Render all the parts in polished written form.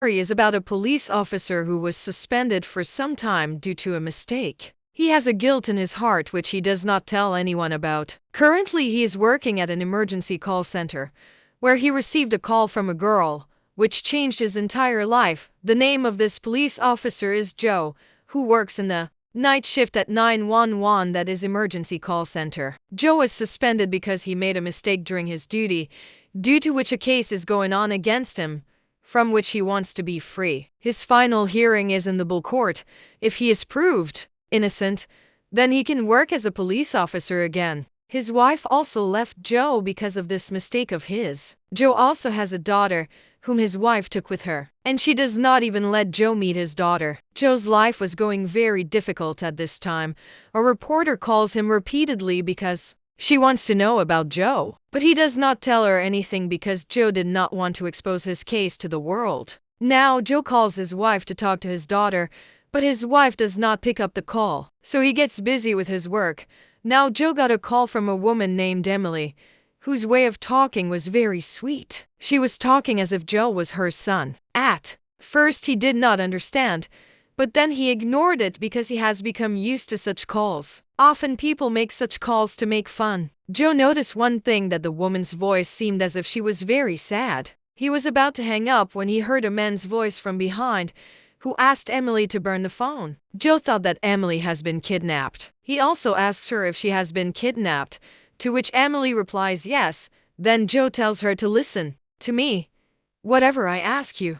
story is about a police officer who was suspended for some time due to a mistake. He has a guilt in his heart which he does not tell anyone about. Currently, he is working at an emergency call center, where he received a call from a girl, which changed his entire life. The name of this police officer is Joe, who works in the night shift at 911, that is emergency call center. Joe was suspended because he made a mistake during his duty, due to which a case is going on against him, from which he wants to be free. His final hearing is in the bull court. If he is proved innocent, then he can work as a police officer again. His wife also left Joe because of this mistake of his. Joe also has a daughter, whom his wife took with her, and she does not even let Joe meet his daughter. Joe's life was going very difficult at this time. A reporter calls him repeatedly because she wants to know about Joe, but he does not tell her anything because Joe did not want to expose his case to the world. Now Joe calls his wife to talk to his daughter, but his wife does not pick up the call, so he gets busy with his work. Now Joe got a call from a woman named Emily, whose way of talking was very sweet. She was talking as if Joe was her son. At first he did not understand, but then he ignored it because he has become used to such calls. Often people make such calls to make fun. Joe noticed one thing, that the woman's voice seemed as if she was very sad. He was about to hang up when he heard a man's voice from behind, who asked Emily to burn the phone. Joe thought that Emily has been kidnapped. He also asks her if she has been kidnapped, to which Emily replies yes. Then Joe tells her to listen to me. Whatever I ask you,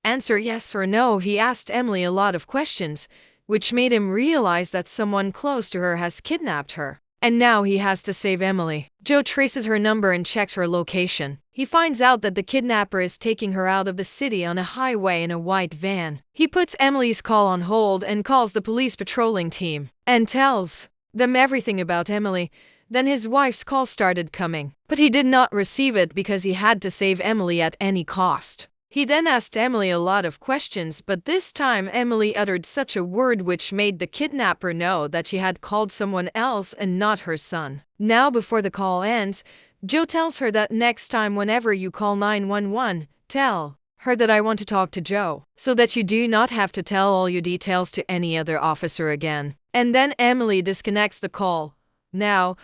answer yes or no. He asked Emily a lot of questions, which made him realize that someone close to her has kidnapped her. And now he has to save Emily. Joe traces her number and checks her location. He finds out that the kidnapper is taking her out of the city on a highway in a white van. He puts Emily's call on hold and calls the police patrolling team and tells them everything about Emily. Then his wife's call started coming, but he did not receive it because he had to save Emily at any cost. He then asked Emily a lot of questions, but this time Emily uttered such a word which made the kidnapper know that she had called someone else and not her son. Now before the call ends, Joe tells her that next time whenever you call 911, tell her that I want to talk to Joe, so that you do not have to tell all your details to any other officer again. And then Emily disconnects the call. Now,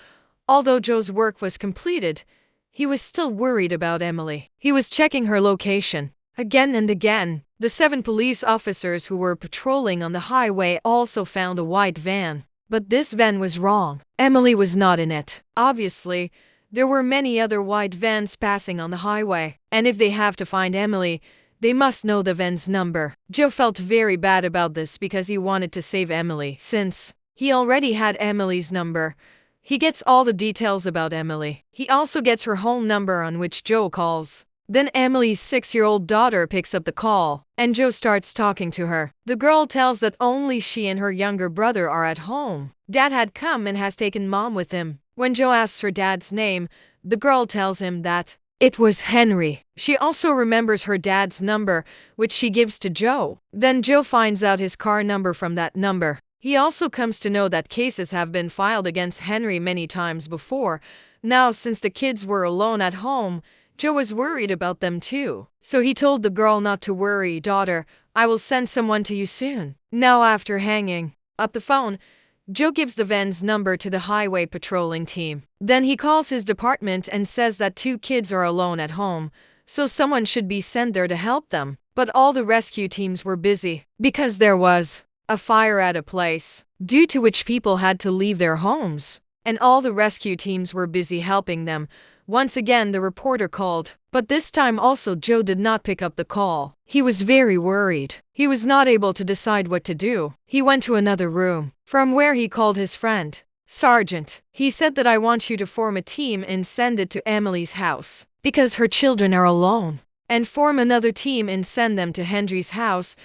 although Joe's work was completed, he was still worried about Emily. He was checking her location again and again. The 7 police officers who were patrolling on the highway also found a white van, but this van was wrong. Emily was not in it. Obviously, there were many other white vans passing on the highway, and if they have to find Emily, they must know the van's number. Joe felt very bad about this because he wanted to save Emily. Since he already had Emily's number, he gets all the details about Emily. He also gets her home number on which Joe calls. Then Emily's 6-year-old daughter picks up the call, and Joe starts talking to her. The girl tells that only she and her younger brother are at home. Dad had come and has taken Mom with him. When Joe asks her dad's name, the girl tells him that it was Henry. She also remembers her dad's number, which she gives to Joe. Then Joe finds out his car number from that number. He also comes to know that cases have been filed against Henry many times before. Now, since the kids were alone at home, Joe was worried about them too. So he told the girl not to worry, daughter, I will send someone to you soon. Now after hanging up the phone, Joe gives the van's number to the highway patrolling team. Then he calls his department and says that 2 kids are alone at home, so someone should be sent there to help them. But all the rescue teams were busy because there was a fire at a place, due to which people had to leave their homes, and all the rescue teams were busy helping them. Once again the reporter called, but this time also Joe did not pick up the call. He was very worried. He was not able to decide what to do. He went to another room, from where he called his friend, Sergeant. He said that I want you to form a team and send it to Emily's house, because her children are alone, and form another team and send them to Henry's house,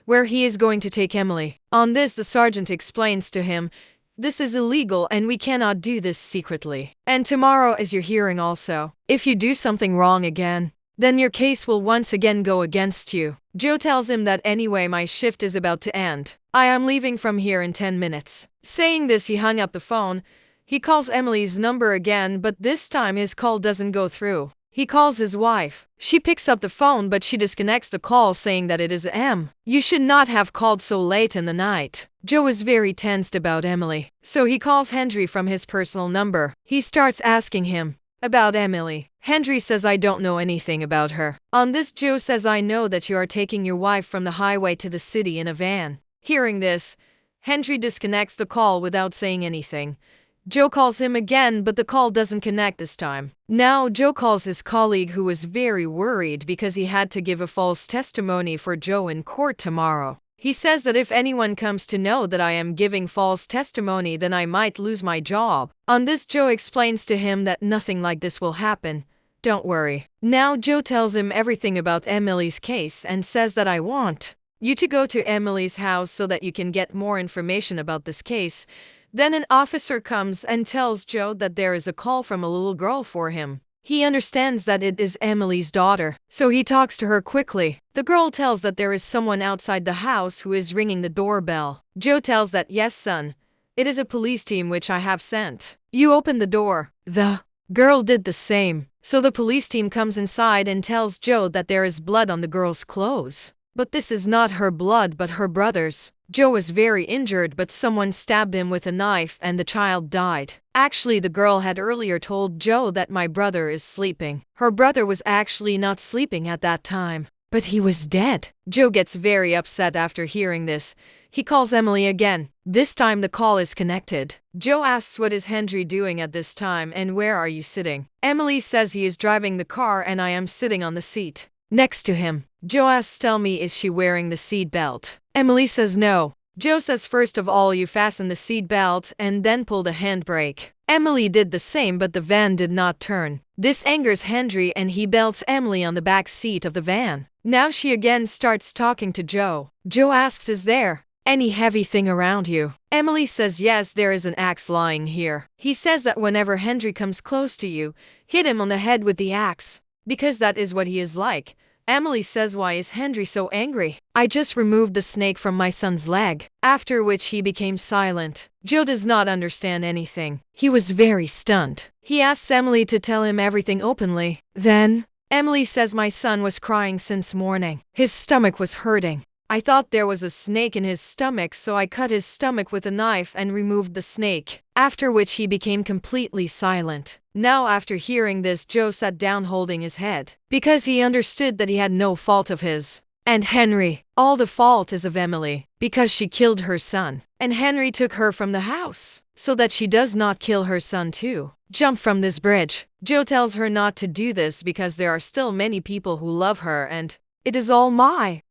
where he is going to take Emily. On this, the sergeant explains to him, this is illegal and we cannot do this secretly. And tomorrow is your hearing also. If you do something wrong again, then your case will once again go against you. Joe tells him that anyway my shift is about to end. I am leaving from here in 10 minutes. Saying this, he hung up the phone. He calls Emily's number again, but this time his call doesn't go through. He calls his wife. She picks up the phone but she disconnects the call saying that it is Em. You should not have called so late in the night. Joe is very tensed about Emily, so he calls Henry from his personal number. He starts asking him about Emily. Henry says, I don't know anything about her. On this, Joe says, I know that you are taking your wife from the highway to the city in a van. Hearing this, Henry disconnects the call without saying anything. Joe calls him again, but the call doesn't connect this time. Now Joe calls his colleague, who is very worried because he had to give a false testimony for Joe in court tomorrow. He says that if anyone comes to know that I am giving false testimony, then I might lose my job. On this, Joe explains to him that nothing like this will happen. Don't worry. Now Joe tells him everything about Emily's case and says that I want you to go to Emily's house so that you can get more information about this case. Then an officer comes and tells Joe that there is a call from a little girl for him. He understands that it is Emily's daughter, so he talks to her quickly. The girl tells that there is someone outside the house who is ringing the doorbell. Joe tells that, yes, son, it is a police team which I have sent. You open the door. The girl did the same. So the police team comes inside and tells Joe that there is blood on the girl's clothes. But this is not her blood but her brother's. Joe is very injured, but someone stabbed him with a knife and the child died. Actually, the girl had earlier told Joe that my brother is sleeping. Her brother was actually not sleeping at that time, but he was dead. Joe gets very upset after hearing this. He calls Emily again. This time the call is connected. Joe asks what is Henry doing at this time and where are you sitting? Emily says he is driving the car and I am sitting on the seat next to him. Joe asks, tell me, is she wearing the seat belt? Emily says no. Joe says, first of all you fasten the seat belt and then pull the handbrake. Emily did the same, but the van did not turn. This angers Henry and he belts Emily on the back seat of the van. Now she again starts talking to Joe. Joe asks, is there any heavy thing around you? Emily says, yes, there is an axe lying here. He says that whenever Henry comes close to you, hit him on the head with the axe, because that is what he is like. Emily says, why is Henry so angry? I just removed the snake from my son's leg. After which he became silent. Joe does not understand anything. He was very stunned. He asks Emily to tell him everything openly. Then Emily says, my son was crying since morning. His stomach was hurting. I thought there was a snake in his stomach, so I cut his stomach with a knife and removed the snake. After which he became completely silent. Now after hearing this, Joe sat down holding his head, because he understood that he had no fault of his. And Henry, all the fault is of Emily, because she killed her son. And Henry took her from the house, so that she does not kill her son too. Jump from this bridge. Joe tells her not to do this because there are still many people who love her and it is all my.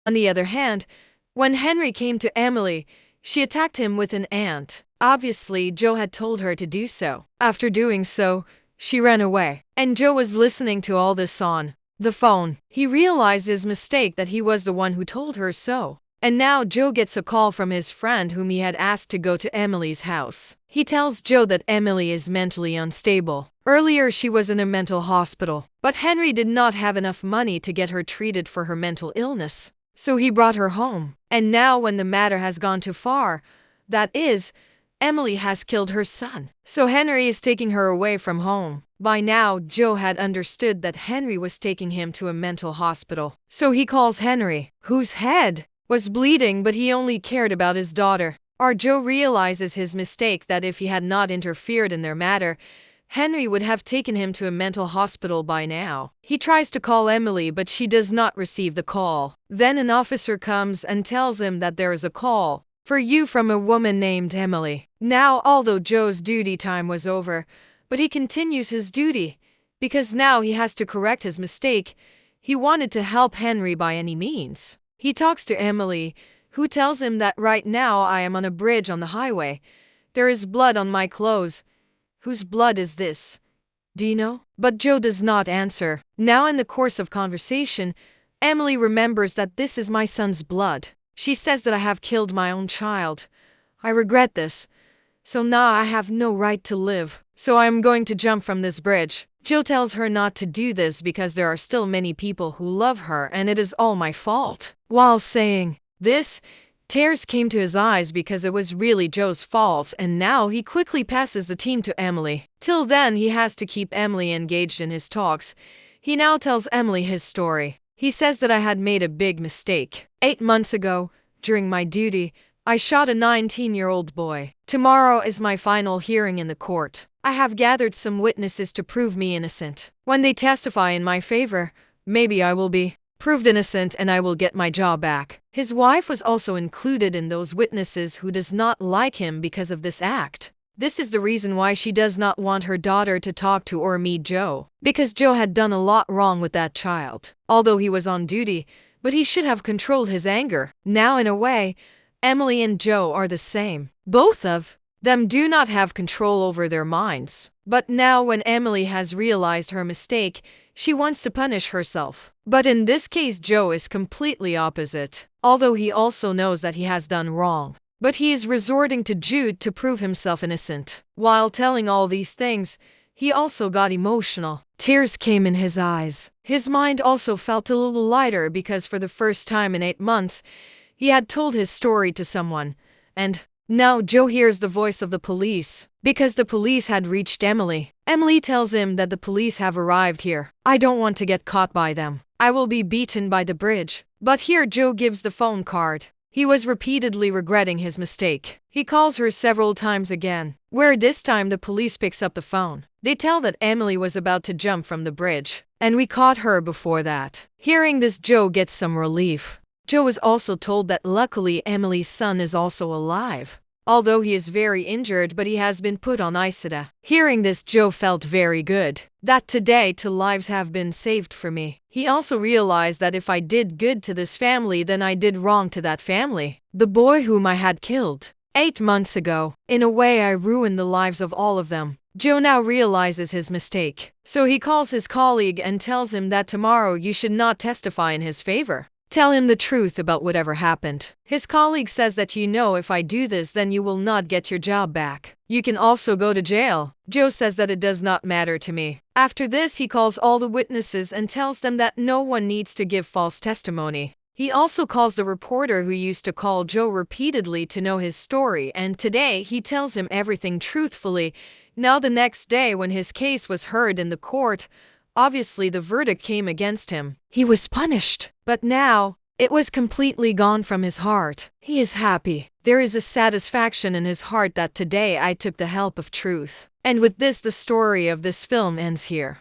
On the other hand, when Henry came to Emily, she attacked him with an ant. Obviously, Joe had told her to do so. After doing so, she ran away. And Joe was listening to all this on the phone. He realized his mistake, that he was the one who told her so. And now Joe gets a call from his friend whom he had asked to go to Emily's house. He tells Joe that Emily is mentally unstable. Earlier she was in a mental hospital, but Henry did not have enough money to get her treated for her mental illness. So he brought her home. And now when the matter has gone too far, that is, Emily has killed her son. So Henry is taking her away from home. By now, Joe had understood that Henry was taking him to a mental hospital. So he calls Henry, whose head was bleeding, but he only cared about his daughter. Joe realizes his mistake, that if he had not interfered in their matter, Henry would have taken him to a mental hospital by now. He tries to call Emily, but she does not receive the call. Then an officer comes and tells him that there is a call for you from a woman named Emily. Now, although Joe's duty time was over, but he continues his duty, because now he has to correct his mistake. He wanted to help Henry by any means. He talks to Emily, who tells him that right now I am on a bridge on the highway. There is blood on my clothes. Whose blood is this? Do you know? But Joe does not answer. Now in the course of conversation, Emily remembers that this is my son's blood. She says that I have killed my own child. I regret this. So now I have no right to live. So I am going to jump from this bridge. Joe tells her not to do this because there are still many people who love her and it is all my fault. While saying this, Tears came to his eyes because it was really Joe's fault, and now he quickly passes the team to Emily. Till then, he has to keep Emily engaged in his talks. He now tells Emily his story. He says that I had made a big mistake. 8 months ago, during my duty, I shot a 19-year-old boy. Tomorrow is my final hearing in the court. I have gathered some witnesses to prove me innocent. When they testify in my favor, maybe I will be proved innocent and I will get my job back. His wife was also included in those witnesses who does not like him because of this act. This is the reason why she does not want her daughter to talk to or meet Joe, because Joe had done a lot wrong with that child. Although he was on duty, but he should have controlled his anger. Now, in a way, Emily and Joe are the same. Both of them do not have control over their minds. But now when Emily has realized her mistake, she wants to punish herself. But in this case, Joe is completely opposite. Although he also knows that he has done wrong, but he is resorting to Jude to prove himself innocent. While telling all these things, he also got emotional. Tears came in his eyes. His mind also felt a little lighter because for the first time in 8 months, he had told his story to someone. And now Joe hears the voice of the police, because the police had reached Emily. Emily tells him that the police have arrived here. I don't want to get caught by them. I will be beaten by the bridge. But here Joe gives the phone card. He was repeatedly regretting his mistake. He calls her several times again, where this time the police picks up the phone. They tell that Emily was about to jump from the bridge, and we caught her before that. Hearing this, Joe gets some relief. Joe is also told that luckily Emily's son is also alive. Although he is very injured, but he has been put on ICD. Hearing this, Joe felt very good. That today 2 lives have been saved for me. He also realized that if I did good to this family, then I did wrong to that family. The boy whom I had killed 8 months ago. In a way, I ruined the lives of all of them. Joe now realizes his mistake. So he calls his colleague and tells him that tomorrow you should not testify in his favor. Tell him the truth about whatever happened. His colleague says that if I do this, then you will not get your job back. You can also go to jail. Joe says that it does not matter to me. After this, he calls all the witnesses and tells them that no one needs to give false testimony. He also calls the reporter who used to call Joe repeatedly to know his story, and today he tells him everything truthfully. Now the next day, when his case was heard in the court, obviously the verdict came against him. He was punished. But now, it was completely gone from his heart. He is happy. There is a satisfaction in his heart that today I took the help of truth. And with this, the story of this film ends here.